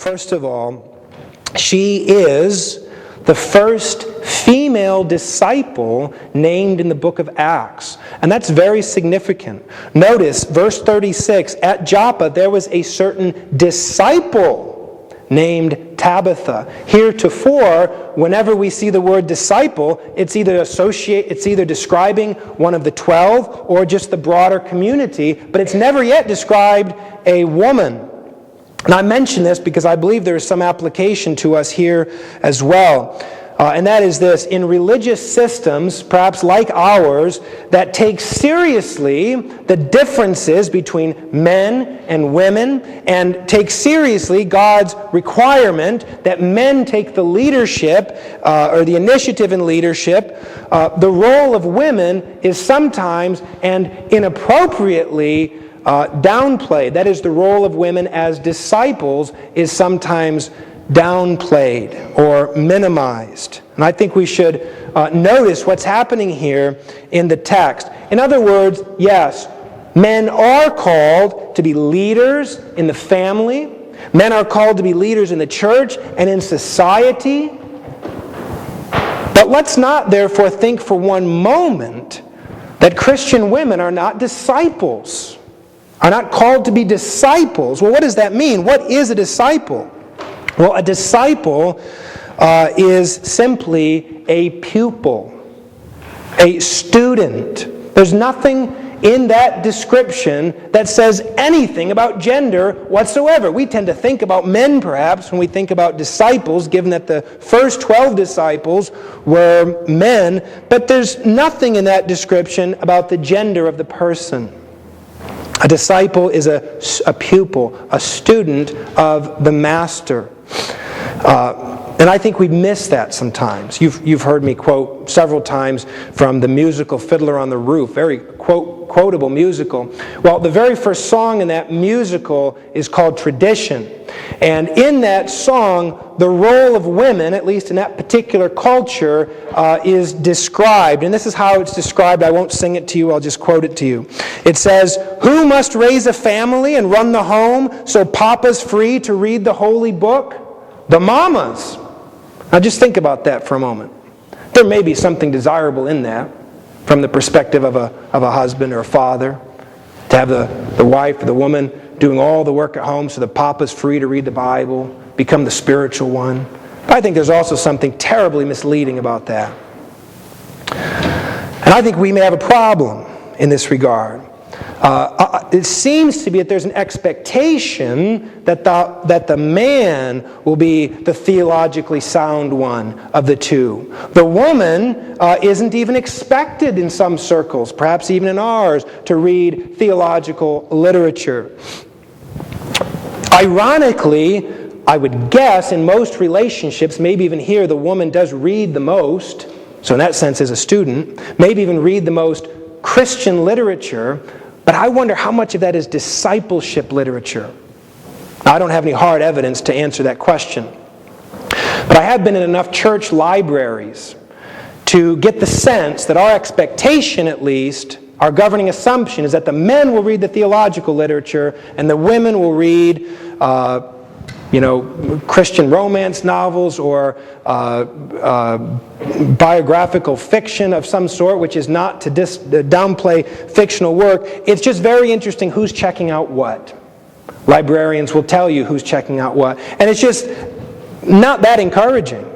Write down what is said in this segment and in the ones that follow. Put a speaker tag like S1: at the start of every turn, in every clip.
S1: First of all, she is the first female disciple named in the book of Acts. And that's very significant. Notice, verse 36, at Joppa there was a certain disciple named Tabitha. Heretofore, whenever we see the word disciple, it's either describing one of the 12 or just the broader community, but it's never yet described a woman. And I mention this because I believe there is some application to us here as well. And that is this: in religious systems, perhaps like ours, that take seriously the differences between men and women, and take seriously God's requirement that men take the leadership or the initiative in leadership, the role of women is sometimes and inappropriately downplayed. That is, the role of women as disciples is sometimes downplayed or minimized. And I think we should notice what's happening here in the text. In other words, yes, men are called to be leaders in the family. Men are called to be leaders in the church and in society. But let's not therefore think for one moment that Christian women are not disciples, are not called to be disciples. Well, what does that mean? What is a disciple? Well, a disciple is simply a pupil, a student. There's nothing in that description that says anything about gender whatsoever. We tend to think about men, perhaps, when we think about disciples, given that the first 12 disciples were men, but there's nothing in that description about the gender of the person. A disciple is a pupil, a student of the master. And I think we miss that sometimes. You've heard me quote several times from the musical Fiddler on the Roof, very quotable musical. Well, the very first song in that musical is called Tradition. And in that song, the role of women, at least in that particular culture, is described. And this is how it's described. I won't sing it to you, I'll just quote it to you. It says, "Who must raise a family and run the home so Papa's free to read the holy book? The mamas." Now just think about that for a moment. There may be something desirable in that from the perspective of a husband or a father, to have the wife or the woman doing all the work at home so that Papa's free to read the Bible, become the spiritual one. But I think there's also something terribly misleading about that. And I think we may have a problem in this regard. It seems to be that there's an expectation that the man will be the theologically sound one of the two. The woman isn't even expected in some circles, perhaps even in ours, to read theological literature. Ironically, I would guess in most relationships, maybe even here, the woman does read the most, so in that sense is a student, maybe even read the most Christian literature. But I wonder how much of that is discipleship literature. Now, I don't have any hard evidence to answer that question. But I have been in enough church libraries to get the sense that our expectation, at least, our governing assumption, is that the men will read the theological literature and the women will read Christian romance novels or biographical fiction of some sort, which is not to downplay fictional work. It's just very interesting who's checking out what. Librarians will tell you who's checking out what. And it's just not that encouraging.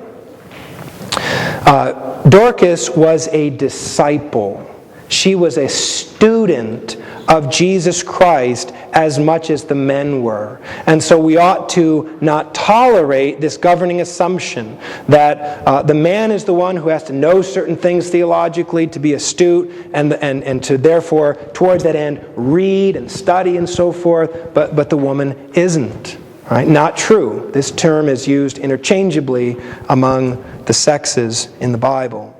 S1: Dorcas was a disciple. She was a student of Jesus Christ as much as the men were. And so we ought to not tolerate this governing assumption that the man is the one who has to know certain things theologically to be astute and to therefore, towards that end, read and study and so forth, but the woman isn't. Right? Not true. This term is used interchangeably among the sexes in the Bible.